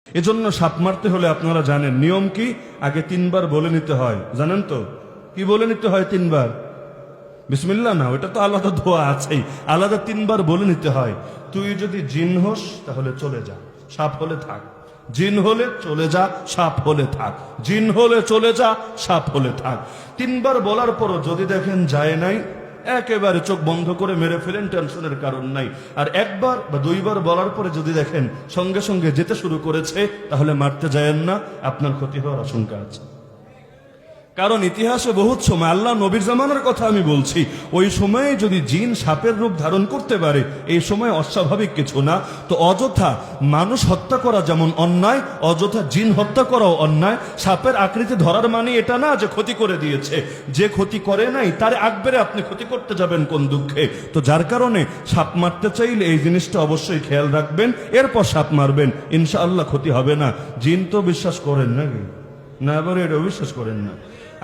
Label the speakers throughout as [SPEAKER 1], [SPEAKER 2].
[SPEAKER 1] এজন্য সাপ মারতে হলে আপনারা জানেন নিয়ম কি, আগে 3 বার বলে নিতে হয়। জানেন তো কি বলে নিতে হয়? 3 বার বিসমিল্লাহ না, ওটা তো আলাদা দোয়া আছেই, আলাদা 3 বার বলে নিতে হয়। তুই যদি জিন হোস তাহলে চলে যা, সাপ হলে থাক। জিন হলে চলে যা, সাপ হলে থাক। জিন হলে চলে যা, সাপ হলে থাক। 3 বার বলার পরও যদি দেখেন যায় নাই, একেবারে চোখ বন্ধ করে মেরে ফেলেন, টেনশনের কারণ নাই। আর 1 বার বা 2 বার বলার পরে যদি দেখেন সঙ্গে সঙ্গে যেতে শুরু করেছে, তাহলে মারতে যায়েন না, আপনার ক্ষতি হওয়ার আশঙ্কা আছে। কারণ ইতিহাসে বহুত সময়, আল্লাহ নবীর জামানার কথা আমি বলছি, ওই সময়ে যদি জিন সাপের রূপ ধারণ করতে পারে, এই সময় অস্বাভাবিক কিছু না। তো অযথা মানুষ হত্যা করা যেমন অন্যায়, অযথা জিন হত্যা করাও অন্যায়। সাপের আকৃতি ধরার মানে এটা না যে ক্ষতি করে দিয়েছে, যে ক্ষতি করে নাই তারে আকবেরে আপনি ক্ষতি করতে যাবেন কোন দুঃখে। তো যার কারণে সাপ মারতে চাইলে এই জিনিসটা অবশ্যই খেয়াল রাখবেন, এরপর সাপ মারবেন, ইনশাআল্লাহ ক্ষতি হবে না। জিন তো বিশ্বাস করেন নাকি? না, এবার এটাও বিশ্বাস করেন না।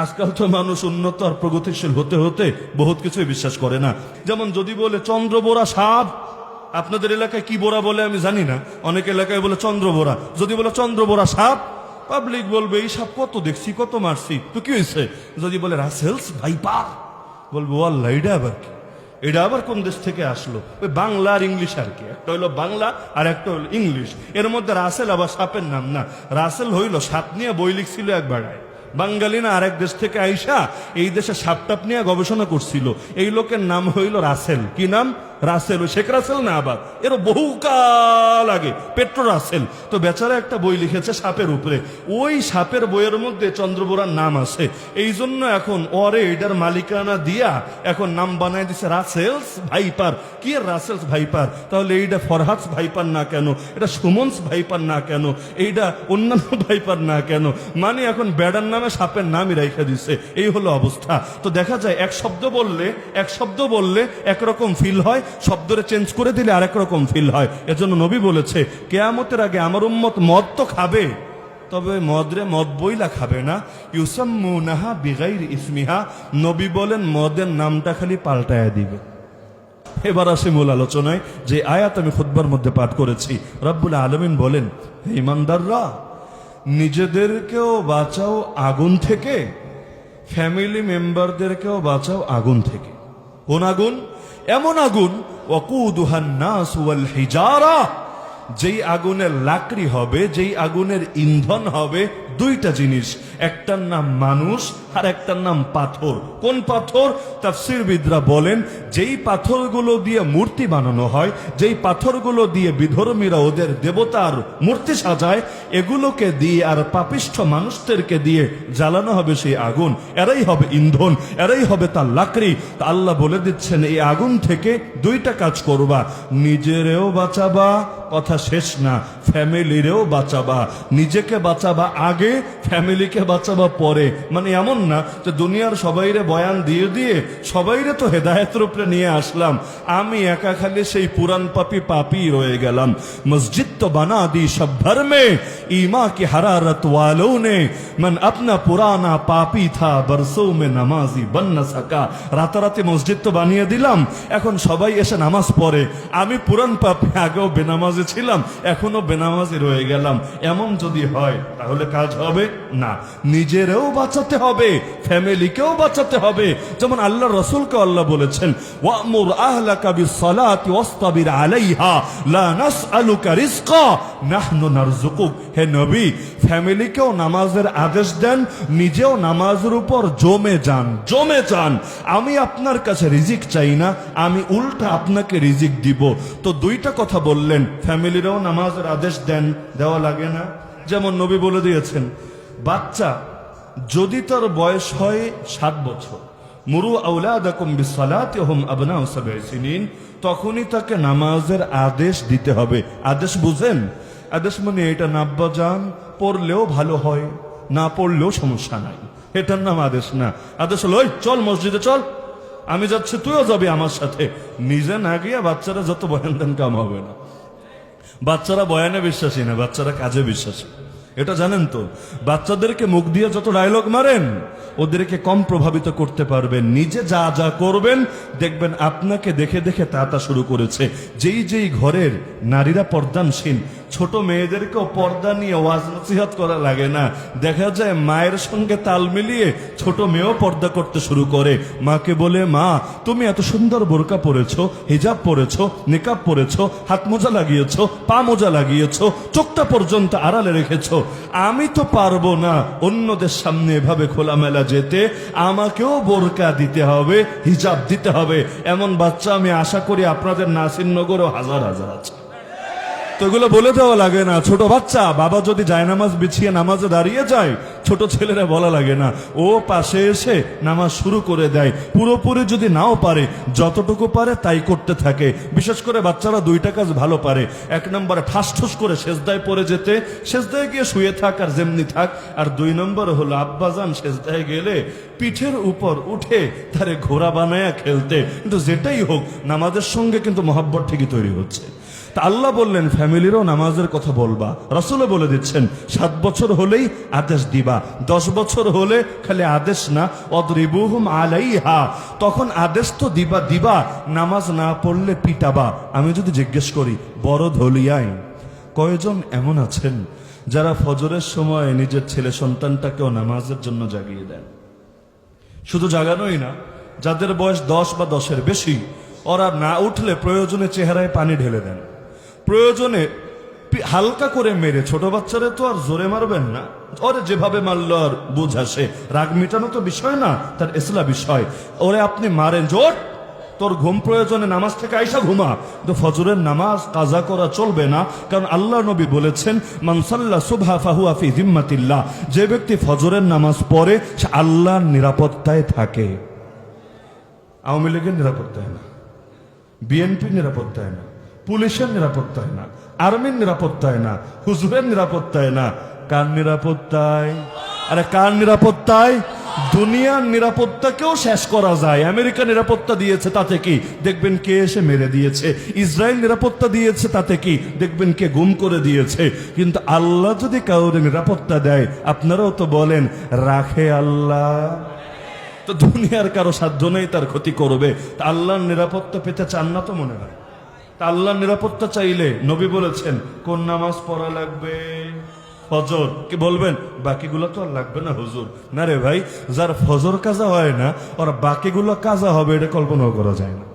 [SPEAKER 1] আজকাল তো মানুষ উন্নত আর প্রগতিশীল হতে হতে বহুত কিছুই বিশ্বাস করে না। যেমন যদি বলে চন্দ্রবোরা সাপ, আপনাদের এলাকায় কি বোরা বলে আমি জানি না, অনেক এলাকায় বলে চন্দ্রবোরা। যদি বলে চন্দ্রবোরা সাপ, পাবলিক বলবে এই সাপ কত দেখছি, কত মারছি, তো কি হয়েছে? যদি বলে রাসেলস ভাইপার, বলবো আল্লাহ, এটা আবার কি? এটা আবার কোন দেশ থেকে আসলো? ওই বাংলা আর ইংলিশ আর কি, একটা হইলো বাংলা আর একটা হইলো ইংলিশ। এর মধ্যে রাসেল আবার সাপের নাম না, রাসেল হইল সাপ নিয়ে বই লিখছিল একবার বাঙালি না, আরেক দেশ থেকে আইসা এই দেশে সাপটাপ নিয়ে গবেষণা করছিল। এই লোকের নাম হইল রাসেল। কি নাম? রাসেল। ওই শেখ রাসেল না, আবার এর বহুকাল আগে পেট্রো রাসেল। তো বেচারা একটা বই লিখেছে সাপের উপরে, ওই সাপের বইয়ের মধ্যে চন্দ্রবোরার নাম আছে। এই জন্য এখন ওরে এটার মালিকানা দিয়া এখন নাম বানায় দিছে রাসেলস ভাইপার। কি আর রাসেলস ভাইপার? তাহলে এইটা ফরহাদস ভাইপার না কেন? এটা সুমনস ভাইপার না কেন? এইটা অন্যান্য ভাইপার না কেন? মানে এখন বেড়ার নামে সাপের নামই রাইখা দিছে। এই হলো অবস্থা। তো দেখা যায় এক শব্দ বললে একরকম ফিল হয়, শব্দরে চেঞ্জ করে দিলে আরেক রকম ফিল হয়। এজন্য নবী বলেছে কিয়ামতের আগে আমার উম্মত মদ তো খাবে, তবে মদ বইলা খাবে না। ইউসাম্মুনাহা বিগাইরি ইসমিহা, নবী বলেন মদের নামটা খালি পাল্টায়া দিবে। এবার আসে মূল আলোচনায়, যে আয়াত আমি খুতবার মধ্যে পাঠ করেছি। রব্বুল আলামিন বলেন, হে ঈমানদাররা, নিজেদেরকেও বাঁচাও আগুন থেকে, ফ্যামিলি মেম্বারদেরকেও বাঁচাও আগুন থেকে। কোন আগুন? এমন আগুন, ওয়াকুদুহান নাস ওয়াল হিজারা, যেই আগুনের লাকড়ি হবে, যেই আগুনের ইন্ধন হবে 2টা জিনিস, একটার নাম মানুষ আর একটার নাম পাথর। কোন পাথর? তাফসীরবিদরা বলেন যেই পাথরগুলো দিয়ে মূর্তি বানানো হয়, যেই পাথরগুলো দিয়ে বিধর্মীরা ওদের দেবতার মূর্তি সাজায়, এগুলোকে দিয়ে আর পাপিষ্ঠ মানুষদেরকে দিয়ে জ্বালানো হবে সেই আগুন। এরাই হবে ইন্ধন, এরাই হবে তার লাকড়ি। তা আল্লাহ বলে দিচ্ছেন এই আগুন থেকে 2টা কাজ করবা, নিজেরেও বাঁচাবা, কথা শেষ না, ফ্যামিলিরেও বাঁচাবা। নিজেকে বাঁচাবা আগে, ফ্যামিলিকে বাঁচাবা পরে। মানে এমন না যে দুনিয়ার সবাইরে বয়ান দিয়ে দিয়ে সবাইরে তো হেদায়েতের উপরে নিয়ে আসলাম, আমি একা খালি সেই পুরান পাপি রয়ে গেলাম। মসজিদ তো বানা দি সব ভর মে, ইমা কি হারারত ওয়ালো নে, মান আপনা পুরানা পাপি থা বরসোं में নামাজি বন না সকা। রাতারাতি মসজিদ তো বানিয়ে দিলাম, এখন সবাই এসে নামাজ পড়ে, আমি পুরান পাপি, আগেও বেনামাজি ছিলাম, এখনো বেনামাজি রয়ে গেলাম। এমন যদি হয় তাহলে কাজ হবে না। নিজেরও বাঁচাতে হবে, ফ্যামিলিকেও বাঁচাতে হবে। যেমন আল্লাহ রাসূলকে আল্লাহ বলেছেন, ওয়ামুর আহলাকা বিসসালাতি ওয়াসতাবির আলাইহা লা নাসআলুকা রিজকা নাহনু নারযুকুক। হে নবী, ফ্যামিলিকেও নামাজের আদেশ দেন, নিজেও নামাজের উপর জমে যান। আমি আপনার কাছে রিজিক চাই না, আমি উল্টা আপনাকে রিজিক দিব। তো 2টা কথা বললেন, ফ্যামিলিরাও নামাজের আদেশ দেন, দেওয়া লাগে না? যেমন নবী বলে দিয়েছেন, বাচ্চা যদি তার বয়স হয় 7 বছর, মুরু আওলাদাকুম বিসসালাতি ওয়া হুম আবনাউ 7 সিনিন, তখনই তাকে নামাজের আদেশ দিতে হবে। আদেশ বুঝেন? আদেশ মানে এটা না আব্বা যান, পড়লেও ভালো হয়, না পড়লেও সমস্যা নাই, এটার নাম আদেশ না। আদেশ হলো ওই চল মসজিদে চল, আমি যাচ্ছি তুইও যাবি আমার সাথে। নিজে না গিয়া বাচ্চারা যত বয়ান দেন কাম হবে না। বাচ্চারা বয়ানে বিশ্বাসী না, বাচ্চারা কাজে বিশ্বাসী। এটা জানেন তো? বাচ্চাদেরকে মুখ দিয়ে যত ডায়লগ মারেন, ওদেরকে কম প্রভাবিত করতে পারবেন। নিজে যা যা করবেন দেখবেন আপনাকে দেখে দেখে তা শুরু করেছে। যেই ঘরের নারীরা পর্দানশীল, ছোট মেয়েদেরকেও পর্দা নিয়ে ওয়াজ নসিহত করা লাগে না। দেখা যায় মায়ের সঙ্গে তাল মিলিয়ে ছোট মেয়েও পর্দা করতে শুরু করে। মাকে বলে, মা তুমি এত সুন্দর বোরকা পরেছো, হিজাব পরেছো, নিকাব পরেছো, হাত মোজা লাগিয়েছো, পা মোজা লাগিয়েছো, চোখটা পর্যন্ত আড়ালে রেখেছো, আমি তো পারবো না অন্যদের সামনে এভাবে খোলামেলা যেতে, আমাকেও বোরকা দিতে হবে, হিজাব দিতে হবে। এমন বাচ্চা আমি আশা করি আপনাদের নাসিরনগরেও হাজার হাজার আছে। তো এগুলো বলে দেওয়া লাগে না। ছোট বাচ্চা বাবা যদি জায়নামাজ বিছিয়ে নামাজে দাঁড়িয়ে যায়, ছোট ছেলেরা বলা লাগে না, ও পাশে এসে নামাজ শুরু করে দেয়। পুরোপুরি যদি নাও পারে, যতটুকু পারে তাই করতে থাকে। বিশেষ করে বাচ্চারা দুইটা কাজ ভালো পারে। এক নম্বরে ঠাস ঠুস করে সেজদায় পড়ে যেতে, সেজদায় গিয়ে শুয়ে থাক আর যেমনি থাক। আর দুই নম্বর হলো আব্বাজান সেজদায় গেলে পিঠের উপর উঠে তারে ঘোড়া বানায়া খেলতে। কিন্তু যেটাই হোক, নামাজের সঙ্গে কিন্তু মহব্বত ঠিকই তৈরি হচ্ছে। তা আল্লাহ বললেন ফ্যামিলিরও নামাজের কথা বলবা। রাসূলও বলে দিচ্ছেন 7 বছর হলেই আদেশ দিবা, 10 বছর হলে খালি আদেশ না, অদরিবুহুম আলাইহা, তখন আদেশ তো দিবা দিবা, নামাজ না পড়লে পিটাবা। আমি যদি জিজ্ঞেস করি, বড় ধলিয়ায় কয়জন এমন আছেন যারা ফজরের সময় নিজের ছেলে সন্তানটাকেও নামাজের জন্য জাগিয়ে দেন? শুধু জাগানোই না, যাদের বয়স 10 বা 10-এর বেশি, ওরা না উঠলে প্রয়োজনে চেহারায় পানি ঢেলে দেন, প্রয়োজনে হালকা করে মেরে। ছোট বাচ্চারে তো আর জোরে মারবেন না, ওরে যেভাবে মারলো আর বুঝ আসে। রাগ মিটানো তো বিষয় না, তার ইসলা বিষয়। ওরে আপনি মারেন, জোর তোর ঘুম প্রয়োজনে নামাজ থেকে আইসা ঘুমা, কিন্তু ফজরের নামাজ কাজা করা চলবে না। কারণ আল্লাহ নবী বলেছেন, মান সাল্লা সুবহা ফাহুয়া ফি জিম্মাতিল্লাহ, যে ব্যক্তি ফজরের নামাজ পড়ে সে আল্লাহর নিরাপত্তায় থাকে। আওয়ামী লীগের নিরাপত্তায় না, বিএনপির নিরাপত্তায় না, পুলিশের নিরাপত্তায় না, আর্মির নিরাপত্তায় না, হুজুরের নিরাপত্তায় না। কার নিরাপত্তায়? আরে কার নিরাপত্তায়? দুনিয়ার নিরাপত্তাকেও শেষ করা যায়। আমেরিকা নিরাপত্তা দিয়েছে, তাতে কি? দেখবেন কে এসে মেরে দিয়েছে। ইসরায়েল নিরাপত্তা দিয়েছে, তাতে কি? দেখবেন কে গুম করে দিয়েছে। কিন্তু আল্লাহ যদি কাউরে নিরাপত্তা দেয়, আপনারাও তো বলেন রাখে আল্লাহ, তো দুনিয়ার কারো সাধ্য নেই তার ক্ষতি করবে। তা আল্লাহর নিরাপত্তা পেতে চান না তো মনে হয়? তা আল্লাহর নিরাপত্তা চাইলে নবী বলেছেন কোন নামাজ পড়া লাগবে? ফজর। কি বলবেন বাকিগুলো তো আর লাগবে না হুজুর? না রে ভাই, যার ফজর কাজা হয় না ওর বাকিগুলো কাজা হবে, এটা কল্পনাও করা যায় না।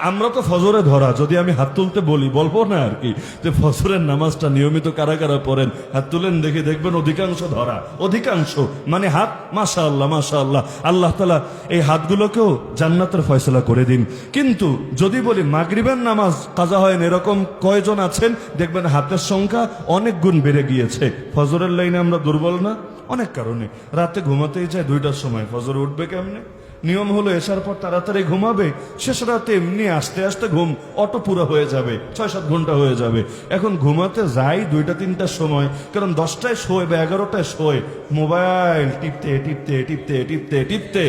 [SPEAKER 1] আমরা তো ফজরে ধরা, যদি আমি হাত তুলতে বলি, বলবো না আর কি যে ফজরের নামাজটা নিয়মিত কারা কারা পড়েন, হাত তুলেন দেখি, দেখবেন অধিকাংশ ধরা। অধিকাংশ মানে হাত, মাশাআল্লাহ মাশাআল্লাহ। আল্লাহ তাআলা এই হাতগুলোকেও জান্নাতের ফয়সালা করে দিন। কিন্তু যদি বলি মাগরিবের নামাজ কাজা হয় না, এরকম কয়জন আছেন? দেখবেন হাতের সংখ্যা অনেক গুণ বেড়ে গিয়েছে। ফজরের লাইনে আমরা দুর্বল না? অনেক কারণে। রাতে ঘুমাতেই যায় 2টার সময়, ফজর উঠবে কেমনে? নিয়ম হলো এসার পর তাড়াতাড়ি ঘুমাবে, শেষ রাতে এমনি আস্তে আস্তে ঘুম অটো পুরো হয়ে যাবে, 6-7 ঘন্টা হয়ে যাবে। এখন ঘুমাতে যাই 2টা-3টার সময়, কারণ 10টায় শোয় বা 11টায় শোয়, মোবাইল টিপতে টিপতে টিপতে টিপতে টিপতে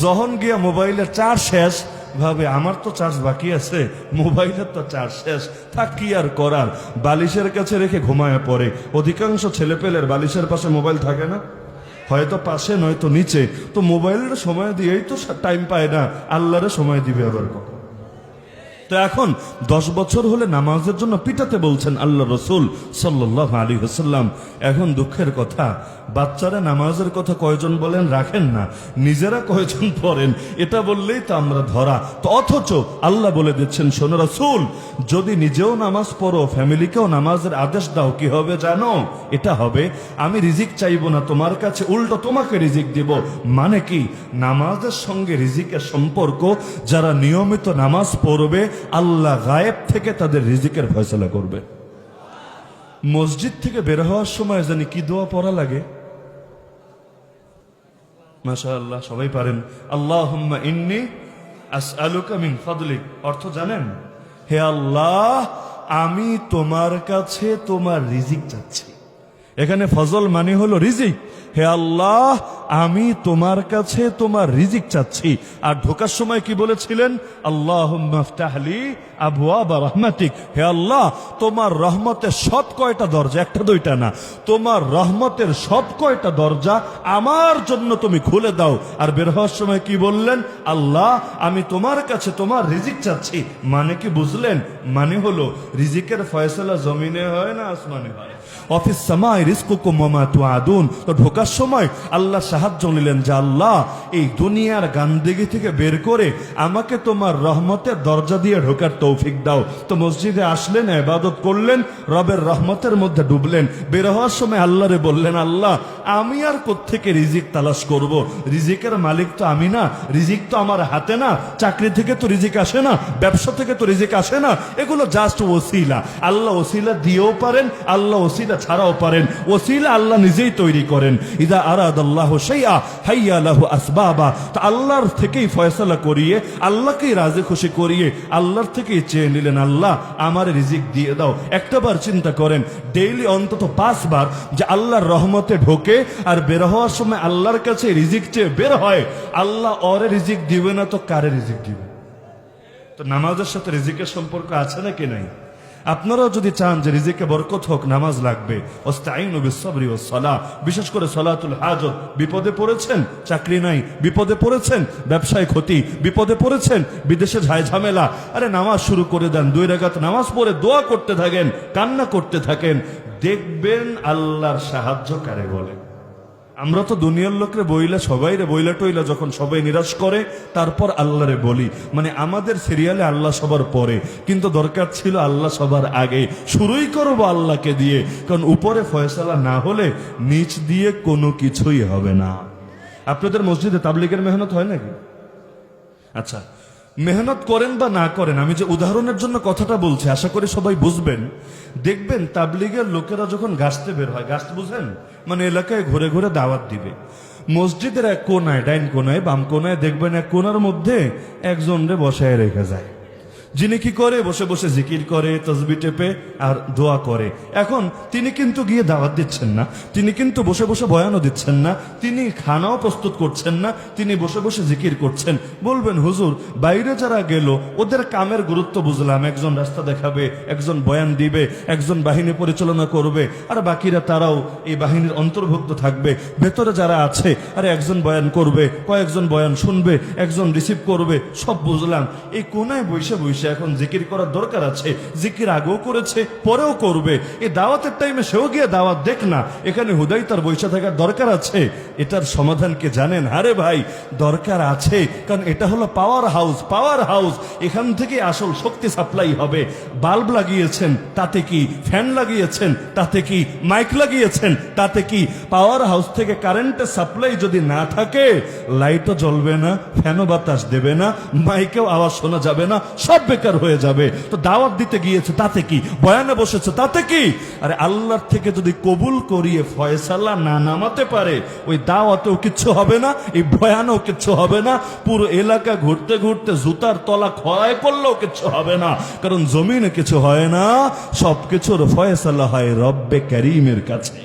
[SPEAKER 1] যখন গিয়া মোবাইলের চার্জ শেষ, ভাবে আমার তো চার্জ বাকি আছে, মোবাইলের তো চার্জ শেষ, থাক কি আর করার, বালিশের কাছে রেখে ঘুমায় পড়ে। অধিকাংশ ছেলেপেলের বালিশের পাশে মোবাইল থাকে না, হয়তো পাশে নয়তো নিচে। তো মোবাইলের সময় দিয়েই তো টাইম পায় না, আল্লাহরে সময় দিবে আবার কখন? তো এখন 10 বছর হলে নামাজের জন্য পিটাতে বলছেন আল্লাহ রসুল সাল্লাল্লাহু আলাইহি ওয়াসাল্লাম। এখন দুঃখের কথা, বাচ্চারা নামাজের কথা কয়জন বলেন রাখেন না, নিজেরা কয়জন পড়েন এটা বললেই তো আমরা ধরা। তো অথচ আল্লাহ বলে দিচ্ছেন, শোনো রাসূল, যদি নিজেও নামাজ পড়ো, ফ্যামিলিকেও নামাজের আদেশ দাও, কি হবে জানো? এটা হবে, আমি রিজিক চাইবো না তোমার কাছে, উল্টো তোমাকে রিজিক দিব। মানে কি? নামাজের সঙ্গে রিজিকের সম্পর্ক। যারা নিয়মিত নামাজ পড়বে, আল্লাহ গায়েব থেকে তাদের রিজিকের ফয়সালা করবে। মসজিদ থেকে বের হওয়ার সময় জানি কি দোয়া পড়া লাগে? মাশাআল্লাহ, সবাই পারেন। আল্লাহুম্মা ইন্নী আসআলুকা মিন ফাদলিক। অর্থ জানেন? হে আল্লাহ, আমি তোমার কাছে তোমার রিজিক চাচ্ছি। এখানে ফজল মানে হলো রিজিক। হে আল্লাহ, আমি তোমার কাছে তোমার রিজিক চাচ্ছি। আর ঢোকার সময় কি বলেছিলেন? আল্লাহুম্মা ইফতাহলি আবওয়াবা রাহমাতিক, হে আল্লাহ তোমার রহমতের সব কয়টা দরজা, একটা দুইটা না, তোমার রহমতের সব কয়টা দরজা আমার জন্য তুমি খুলে দাও। আর বের হওয়ার সময় কি বললেন? আল্লাহ আমি তোমার কাছে তোমার রিজিক চাচ্ছি। মানে কি বুঝলেন? মানে হলো রিজিকের ফয়সালা জমিনে হয় না আসমানে হয়। অফিস সামাই রিজকুকুম ওয়া মা তুআদুন। তো ঢোকার সময় আল্লাহ সাহায্য নিলেন যে আল্লাহ এই দুনিয়ার গান্দিগি থেকে বের করে আমাকে তোমার রহমতের দরজা দিয়ে ঢোকার তৌফিক দাও। তো মসজিদে আসলেন, ইবাদত করলেন, রবের রহমতের মধ্যে ডুবলেন। বের হওয়ার সময় আল্লাহরে বললেন, আল্লাহ আমি আর কোত্থেকে রিজিক তালাশ করব? রিজিকের মালিক তো আমি না, রিজিক তো আমার হাতে না, চাকরি থেকে তো রিজিক আসে না, ব্যবসা থেকে তো রিজিক আসে না, এগুলো জাস্ট ওসিলা। আল্লাহ ওসিলা দিয়েও পারেন, আল্লাহ ওসিলা ছাড়াও পারেন। ওসিলা আল্লাহ নিজেই তৈরি করেন। ইদা আরাদাল্লাহু শাইআ হাইয়া লাহু আসবাবা। তো আল্লাহর থেকেই ফয়সালা করিয়ে, আল্লাহকেই রাজি খুশি করিয়ে আল্লাহর থেকেই চেয়ে নিলেন, আল্লাহ আমার রিজিক দিয়ে দাও। একটাবার চিন্তা করেন, ডেইলি অন্তত 5 বার যে আল্লাহর রহমতে ঢোকে আর বের হওয়ার সময় আল্লাহর কাছে রিজিক চেয়ে বের হয়, আল্লাহ ওরে রিজিক দিবে না তো কারে রিজিক দিবে? তো নামাজের সাথে রিজিকের সম্পর্ক আছে নাকি নাই? আপনারাও যদি চান যে রিজিকে বরকত হোক, নামাজ লাগবে। ওয়াস্তাইনু বিস-সাবরি ওয়াস-সালাহ। বিশেষ করে সালাতুল হাজত। বিপদে পড়েছেন, চাকরি নাই, বিপদে পড়েছেন, ব্যবসায় ক্ষতি, বিপদে পড়েছেন, বিদেশে ঝামেলা, আরে নামাজ শুরু করে দেন। 2 রাকাত নামাজ পড়ে দোয়া করতে থাকেন, কান্না করতে থাকেন, দেখবেন আল্লাহর সাহায্য কারে বলে। আমরা তো দুনিয়ার লোকরে বইলা, সবাই রে বইলা টইলা যখন সবাই নিরাশ করে তারপর আল্লাহরে বলি। মানে আমাদের সিরিয়ালে আল্লাহ সবার পরে, কিন্তু দরকার ছিল আল্লাহ সবার আগে। শুরুই করবো আল্লাহকে দিয়ে, কারণ উপরে ফয়সালা না হলে নিচ দিয়ে কোনো কিছুই হবে না। আপনাদের মসজিদে তাবলীগের মেহনত হয় নাকি? আচ্ছা, মেহনত করেন বা না করেন, আমি যে উদাহরণের জন্য কথাটা বলছি আশা করি সবাই বুঝবেন। দেখবেন তাবলীগের লোকেরা যখন গাছতে বের হয়, গাছ বুঝেন, মানে এলাকায় ঘুরে ঘুরে দাওয়াত দিবে। মসজিদের এক কোনায়, ডাইন কোনায়, বাম কোনায় দেখবেন এক কোনার মধ্যে একজন রে বসায় রেখে যায়, যিনি কি করে বসে বসে জিকির করে, তসবিহ টেপে আর দোয়া করে। এখন তিনি কিন্তু গিয়ে দাওয়াত দিচ্ছেন না, তিনি কিন্তু বসে বসে বয়ানও দিচ্ছেন না, তিনি খানাও প্রস্তুত করছেন না, তিনি বসে বসে জিকির করছেন। বলবেন হুজুর বাইরে যারা গেল ওদের কামের গুরুত্ব বুঝলাম, একজন রাস্তা দেখাবে, একজন বয়ান দিবে, একজন বাহিনী পরিচালনা করবে, আর বাকিরা তারাও এই বাহিনীর অন্তর্ভুক্ত থাকবে। ভেতরে যারা আছে, আরে একজন বয়ান করবে, কয়েকজন বয়ান শুনবে, একজন রিসিভ করবে, সব বুঝলাম। এই কোনায় বসে বসে এখন জিকির করার দরকার আছে, জিকির আগেও করেছে পরেও করবে। এই দাওয়াতের টাইমে সেও গিয়ে দাওয়াত দেখ না, এখানে হুদাই তার বসে থাকার দরকার আছে। এটার সমাধান কে জানেন? আরে ভাই দরকার আছে, কারণ এটা হলো পাওয়ার হাউস। পাওয়ার হাউস, এখান থেকে আসল শক্তি সাপ্লাই হবে। বাল্ব লাগিয়েছেন তাতে কি, ফ্যান লাগিয়েছেন তাতে কি, মাইক লাগিয়েছেন তাতে কি, পাওয়ার হাউস থেকে কারেন্টের সাপ্লাই যদি না থাকে লাইটও জ্বলবে না, ফ্যানও বাতাস দেবে না, মাইকেও আওয়াজ শোনা যাবে না, সব বেকার হয়ে যাবে। তো দাওয়াত দিতে গিয়েছে তাতে কি, বয়ানে বসেছে তাতে কি? আরে আল্লাহর থেকে যদি কবুল করিয়ে ফয়সালা না নামাতে পারে, ওই দাওয়াতেও কিচ্ছু হবে না, এই বয়ানেও কিচ্ছু হবে না, পুরো এলাকা ঘুরতে ঘুরতে জুতার তলা ক্ষয় করলেও কিচ্ছু হবে না। কারণ জমিনে কিছু হয় না, সবকিছুর ফয়সালা হয় রব্বে কারীমের কাছে।